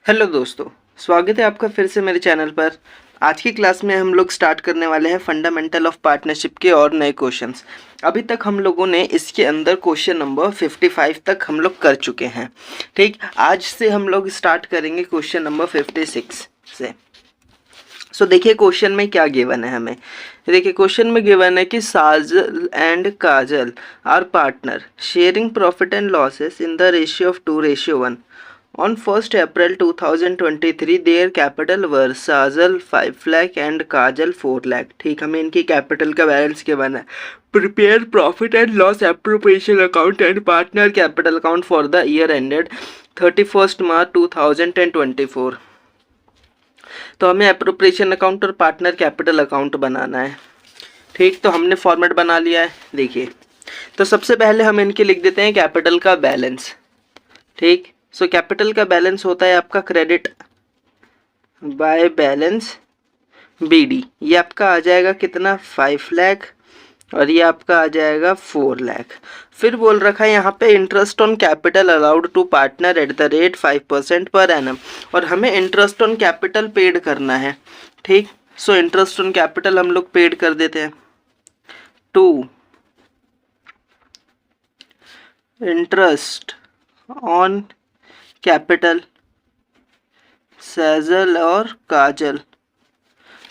Hello दोस्तों, स्वागत है आपका फिर से मेरे चैनल पर। आज की क्लास में हम लोग स्टार्ट करने वाले हैं फंडामेंटल ऑफ पार्टनरशिप के और नए क्वेश्चंस। अभी तक हम लोगों ने इसके अंदर क्वेश्चन नंबर 55 तक हम लोग कर चुके हैं। ठीक, आज से हम लोग स्टार्ट करेंगे क्वेश्चन नंबर 56 से। देखिए क्वेश्चन में क्या गिवन है हमें। देखिए क्वेश्चन में गिवन है कि Sajal and Kajal are partner sharing profit and losses in the ratio of 2:1। On 1st April 2023, their capital were साजल 5 लाख एंड काजल 4 लाख। ठीक, हमें इनकी कैपिटल का बैलेंस क्या बना है। Prepare profit and loss appropriation account and partner capital account for the year ended 31 मार्च 2024। तो हमें एप्रोप्रिएशन अकाउंट और पार्टनर कैपिटल अकाउंट बनाना है। ठीक, तो हमने फॉर्मेट बना लिया है। देखिए, तो सबसे पहले हम इनके लिख देते हैं कैपिटल का बैलेंस। ठीक, सो कैपिटल का बैलेंस होता है आपका क्रेडिट बाय बैलेंस बीडी। ये आपका आ जाएगा कितना, 5 लाख, और ये आपका आ जाएगा 4 लाख। फिर बोल रखा है यहाँ पे interest on capital allowed to partner at the rate 5% per annum, और हमें इंटरेस्ट ऑन कैपिटल पेड करना है। ठीक, सो इंटरेस्ट ऑन कैपिटल हम लोग पेड कर देते हैं to interest on capital Sajal और काजल।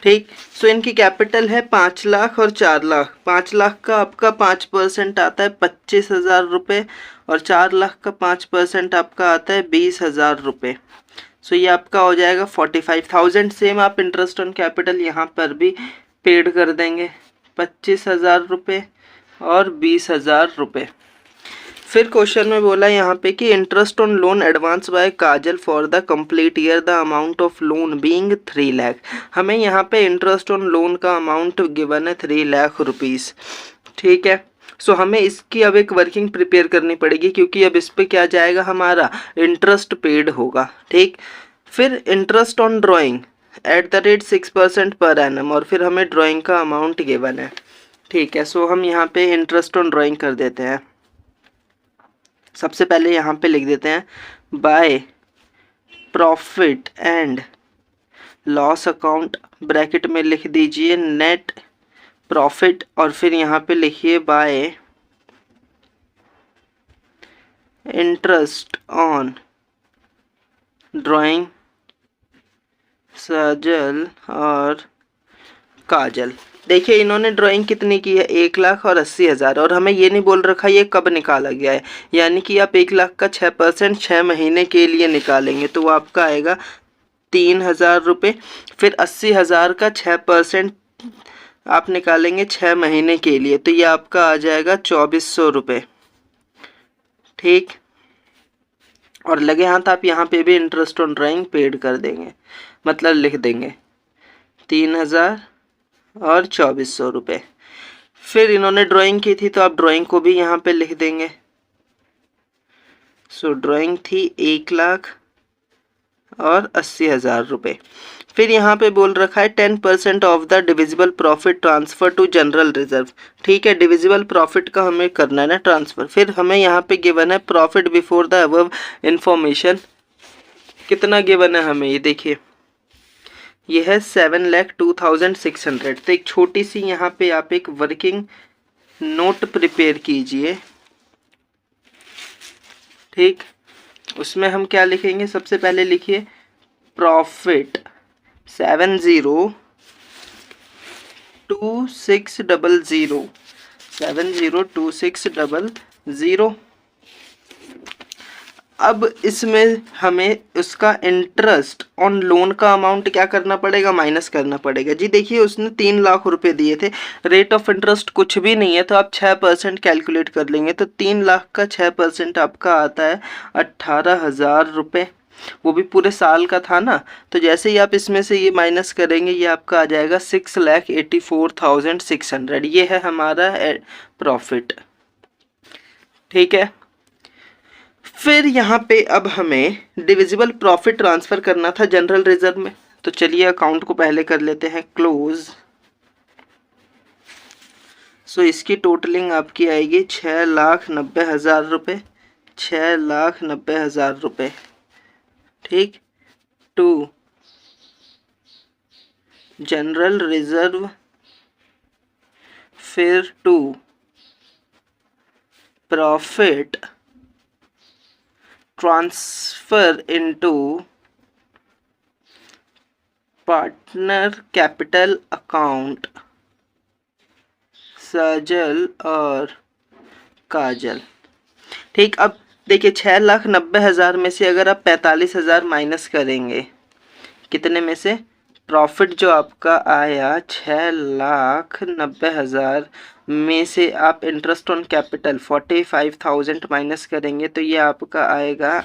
ठीक, सो इनकी कैपिटल है 5 लाख और 4 लाख। 5 लाख का आपका 5% आता है 25,000 रुपये, और 4 लाख का 5% आपका आता है 20,000 रुपये। सो ये आपका हो जाएगा 45,000। सेम आप इंटरेस्ट ऑन कैपिटल यहाँ पर भी पेड कर देंगे, 25,000 रुपये और 20,000 रुपये। फिर क्वेश्चन में बोला यहाँ पे कि interest on loan advance by Kajal for the complete year the amount of loan being 3 lakh. हमें यहाँ पे इंटरेस्ट ऑन लोन का अमाउंट गिवन है 3 लाख रुपीस। ठीक है, सो हमें इसकी अब एक वर्किंग प्रिपेयर करनी पड़ेगी, क्योंकि अब इस पे क्या जाएगा, हमारा इंटरेस्ट पेड होगा। ठीक, फिर interest on drawing eight the rate 6% per annum, और फिर हमें ड्राइंग का अमाउंट गिवन है। ठीक है, सो हम यहाँ पे इंटरेस्ट ऑन ड्राइंग कर देते हैं। सबसे पहले यहाँ पे लिख देते हैं by profit and loss account, bracket में लिख दीजिए नेट प्रॉफिट, और फिर यहाँ पे लिखिए बाय इंटरेस्ट ऑन ड्राइंग सजल और काजल। देखिए इन्होंने ड्राइंग कितनी की है, 1,80,000, और हमें ये नहीं बोल रखा ये कब निकाला गया है। यानी कि आप 1 लाख का 6% 6 महीने के लिए निकालेंगे तो वो आपका आएगा 3,000 रुपये। फिर 80,000 का 6% आप निकालेंगे 6 महीने के लिए, तो ये आपका आ जाएगा 2,400 रुपये। ठीक, और लगे हाथ आप यहाँ पे भी इंटरेस्ट ऑन ड्राइंग पेड कर देंगे, मतलब लिख देंगे 3,000 और 2,400 रुपये। फिर इन्होंने ड्राइंग की थी तो आप ड्राइंग को भी यहाँ पे लिख देंगे। सो ड्राइंग थी 1,80,000 रुपये। फिर यहाँ पे बोल रखा है 10% of the divisible profit transfer to general reserve. ठीक है, डिविजिबल प्रॉफिट का हमें करना है ना ट्रांसफ़र। फिर हमें यहाँ पे गिवन है profit before the above information. कितना गिवन है हमें, ये देखिए ये है 7,02,600। तो एक छोटी सी यहाँ पे आप एक वर्किंग नोट प्रिपेयर कीजिए। ठीक, उसमें हम क्या लिखेंगे, सबसे पहले लिखिए प्रॉफिट 702600 702600। अब इसमें हमें उसका इंटरेस्ट ऑन लोन का अमाउंट क्या करना पड़ेगा, माइनस करना पड़ेगा। जी देखिए उसने 3 लाख रुपए दिए थे, रेट ऑफ इंटरेस्ट कुछ भी नहीं है, तो आप 6% कैलकुलेट कर लेंगे तो 3 लाख का 6% आपका आता है 18,000 रुपये। वो भी पूरे साल का था ना, तो जैसे ही आप इसमें से ये माइनस करेंगे ये आपका आ जाएगा 6,84,600। ये है हमारा प्रॉफिट। ठीक है, फिर यहाँ पे अब हमें डिविजिबल प्रॉफिट ट्रांसफ़र करना था जनरल रिजर्व में, तो चलिए अकाउंट को पहले कर लेते हैं क्लोज। सो इसकी टोटलिंग आपकी आएगी 6,90,000 रुपये, 6,90,000 रुपये। ठीक, टू जनरल रिजर्व, फिर to profit transfer into partner capital account, Sajal और काजल। ठीक, अब देखिए 6,90,000 में से अगर आप 45,000 माइनस करेंगे, कितने में से? प्रॉफिट जो आपका आया 6,90,000 में से आप इंटरेस्ट ऑन कैपिटल 45,000 माइनस करेंगे तो ये आपका आएगा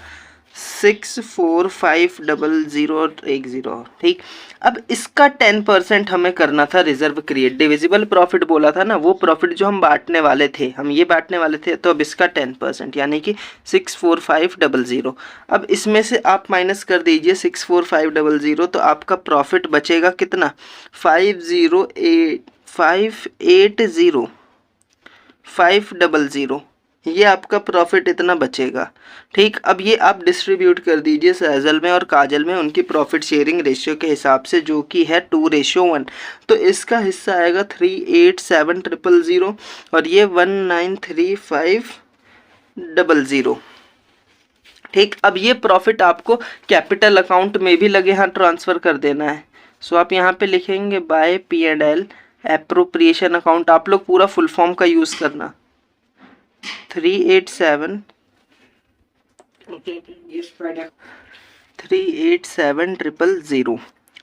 645,0010। ठीक, अब इसका 10% हमें करना था रिजर्व क्रिएट। डिविजिबल प्रॉफिट बोला था ना, वो प्रॉफिट जो हम बांटने वाले थे, हम ये बांटने वाले थे, तो अब इसका 10% यानी कि 645,00। अब इसमें से आप माइनस कर दीजिए 645,00, तो आपका प्रॉफिट बचेगा कितना? 5,085,00। ये आपका प्रॉफिट इतना बचेगा। ठीक, अब ये आप डिस्ट्रीब्यूट कर दीजिए सैजल में और काजल में उनकी प्रॉफिट शेयरिंग रेशियो के हिसाब से, जो कि है 2:1। तो इसका हिस्सा आएगा 387,000 और ये 1935,000। ठीक, अब ये प्रॉफिट आपको कैपिटल अकाउंट में भी लगे हाथ ट्रांसफ़र कर देना है। सो आप यहाँ पे लिखेंगे बाय P&L एप्रोप्रिएशन अकाउंट। आप लोग पूरा फुल फॉर्म का यूज़ करना। 387,000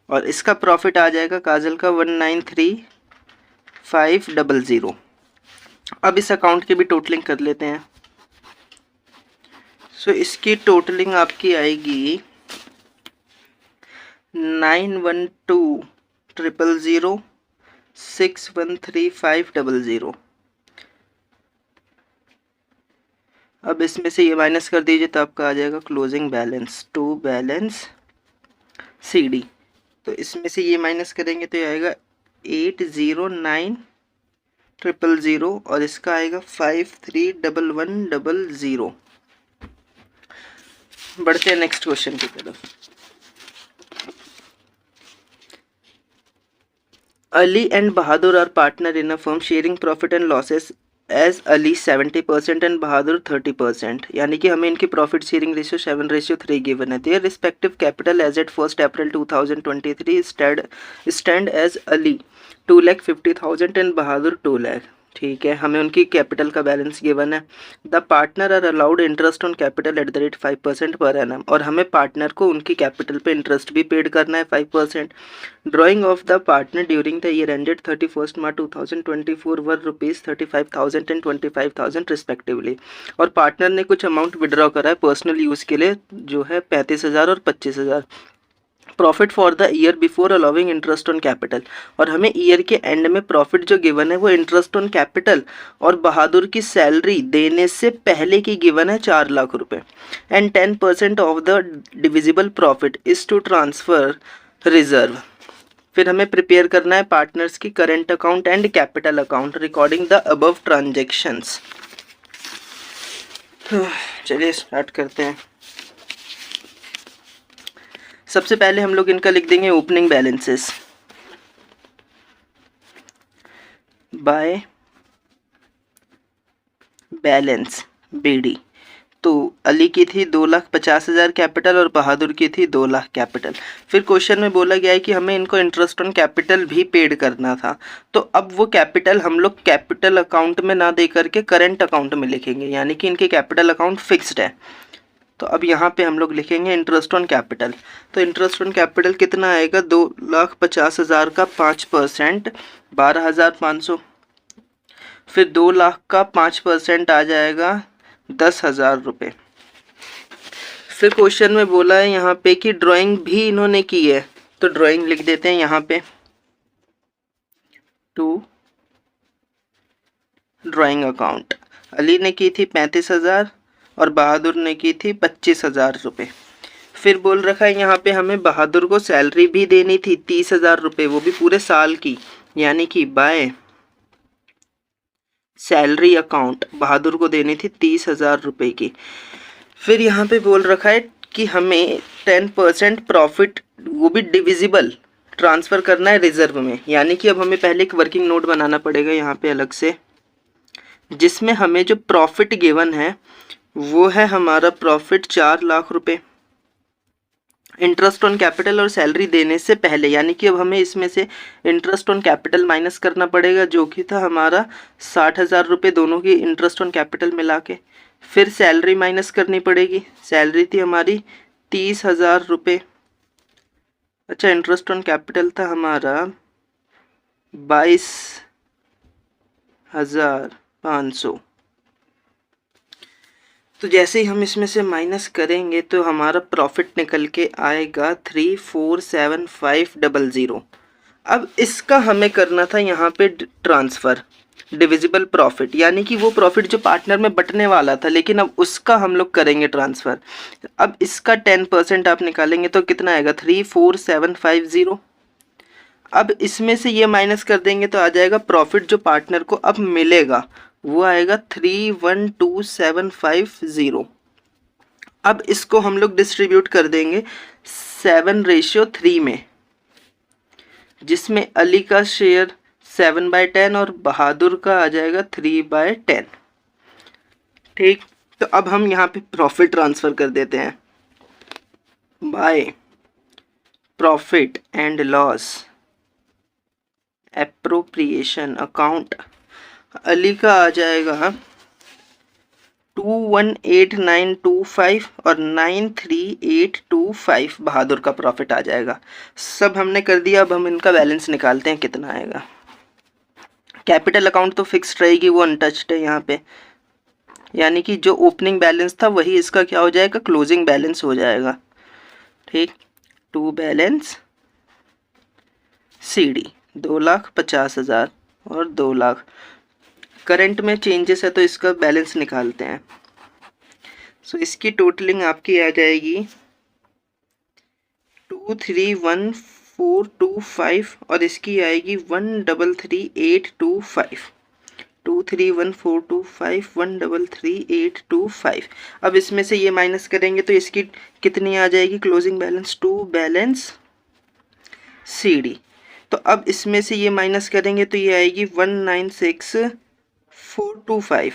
और इसका प्रॉफिट आ जाएगा काजल का 1935,000। अब इस अकाउंट की भी टोटलिंग कर लेते हैं। सो इसकी टोटलिंग आपकी आएगी 912,000 613,500। अब इसमें से ये माइनस कर दीजिए तो आपका आ जाएगा closing balance to balance CD। तो इसमें से ये माइनस करेंगे तो ये आएगा 809,000 और इसका आएगा 53,11,00। बढ़ते हैं नेक्स्ट क्वेश्चन की तरफ। Ali and Bahadur are partner in a firm sharing profit and losses as Ali 70% and Bahadur 30%। यानी कि हमें इनकी प्रॉफिट शेयरिंग रेशियो 7:3 गिवन है। Their respective capital as at 1 April 2023 stand as Ali 2,50,000 and Bahadur 2 lakh. ठीक है, हमें उनकी कैपिटल का बैलेंस गिवन है। The partner are allowed interest on capital at the rate 5% per annum, और हमें पार्टनर को उनकी कैपिटल पे इंटरेस्ट भी पेड करना है 5%। Drying of the partner during the year ended 31 March 2024 were ₹35,000 and 25,000 respectively. और पार्टनर ने कुछ अमाउंट विड्रॉ करा है पर्सनल यूज़ के लिए, जो है 35,000 और 25,000। Profit for the year before allowing interest on capital, और हमें ईयर के एंड में प्रॉफिट जो गिवन है वो इंटरेस्ट ऑन कैपिटल और बहादुर की सैलरी देने से पहले की गिवन है 4 लाख रुपए। And 10% of the divisible profit is to transfer reserve. फिर हमें प्रिपेयर करना है पार्टनर्स की current account and capital account recording the above transactions. चलिए स्टार्ट करते हैं। सबसे पहले हम लोग इनका लिख देंगे opening balances by balance BD। तो अली की थी 2,50,000 कैपिटल और बहादुर की थी 2 लाख कैपिटल। फिर क्वेश्चन में बोला गया है कि हमें इनको इंटरेस्ट ऑन कैपिटल भी पेड करना था, तो अब वो कैपिटल हम लोग कैपिटल अकाउंट में ना दे करके करेंट अकाउंट में लिखेंगे, यानी कि इनके कैपिटल अकाउंट फिक्स्ड है। तो अब यहाँ पे हम लोग लिखेंगे इंटरेस्ट ऑन कैपिटल। तो इंटरेस्ट ऑन कैपिटल कितना आएगा? 2,50,000 का 5% 12,500। फिर 2 लाख का 5% आ जाएगा 10,000 रुपये। फिर क्वेश्चन में बोला है यहाँ पे कि ड्राइंग भी इन्होंने की है, तो ड्राइंग लिख देते हैं यहाँ पे टू ड्राइंग अकाउंट। अली ने की थी 35,000 और बहादुर ने की थी 25,000 रुपये। फिर बोल रखा है यहाँ पे हमें बहादुर को सैलरी भी देनी थी 30,000 रुपये, वो भी पूरे साल की, यानी कि बाय सैलरी अकाउंट बहादुर को देनी थी 30,000 रुपये की। फिर यहाँ पे बोल रखा है कि हमें 10% प्रॉफिट वो भी डिविजिबल ट्रांसफ़र करना है रिजर्व में। यानी कि अब हमें पहले एक वर्किंग नोट बनाना पड़ेगा यहाँ पे अलग से, जिसमें हमें जो प्रॉफिट गिवन है वो है हमारा प्रॉफिट 4 लाख रुपए इंटरेस्ट ऑन कैपिटल और सैलरी देने से पहले। यानी कि अब हमें इसमें से इंटरेस्ट ऑन कैपिटल माइनस करना पड़ेगा, जो कि था हमारा 60,000 रुपये दोनों की इंटरेस्ट ऑन कैपिटल मिला के। फिर सैलरी माइनस करनी पड़ेगी, सैलरी थी हमारी 30,000 रुपये। अच्छा, इंटरेस्ट ऑन कैपिटल था हमारा 22,500। तो जैसे ही हम इसमें से माइनस करेंगे तो हमारा प्रॉफिट निकल के आएगा 347500। अब इसका हमें करना था यहाँ पे ट्रांसफ़र डिविजिबल प्रॉफिट, यानी कि वो प्रॉफिट जो पार्टनर में बंटने वाला था, लेकिन अब उसका हम लोग करेंगे ट्रांसफ़र। अब इसका 10% आप निकालेंगे तो कितना आएगा 34750। अब इसमें से ये माइनस कर देंगे तो आ जाएगा प्रॉफिट जो पार्टनर को अब मिलेगा वो आएगा 312,750। अब इसको हम लोग डिस्ट्रीब्यूट कर देंगे 7:3 में, जिसमें अली का शेयर 7/10 और बहादुर का आ जाएगा 3/10। ठीक, तो अब हम यहाँ पे प्रॉफिट ट्रांसफ़र कर देते हैं by profit and loss appropriation account. Ali का आ जाएगा 218,925 और 93,825 बहादुर का प्रॉफिट आ जाएगा। सब हमने कर दिया, अब हम इनका बैलेंस निकालते हैं कितना आएगा। कैपिटल अकाउंट तो फिक्स्ड रहेगी, वो अनटच्ड है यहाँ पे, यानी कि जो ओपनिंग बैलेंस था वही इसका क्या हो जाएगा क्लोजिंग बैलेंस हो जाएगा। ठीक, टू बैलेंस CD 2,50,000 और 2 लाख। करंट में चेंजेस है तो इसका बैलेंस निकालते हैं। सो इसकी टोटलिंग आपकी आ जाएगी 231,425 और इसकी आएगी 133,825। 231,425 133,825। अब इसमें से ये माइनस करेंगे तो इसकी कितनी आ जाएगी closing balance, to balance CD। तो अब इसमें से ये माइनस करेंगे तो ये आएगी 196,425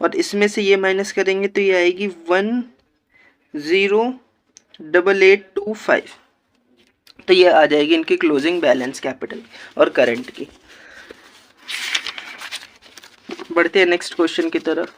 और इसमें से ये माइनस करेंगे तो ये आएगी 10,8825। तो ये आ जाएगी इनकी क्लोजिंग बैलेंस कैपिटल और करंट की। बढ़ते हैं नेक्स्ट क्वेश्चन की तरफ।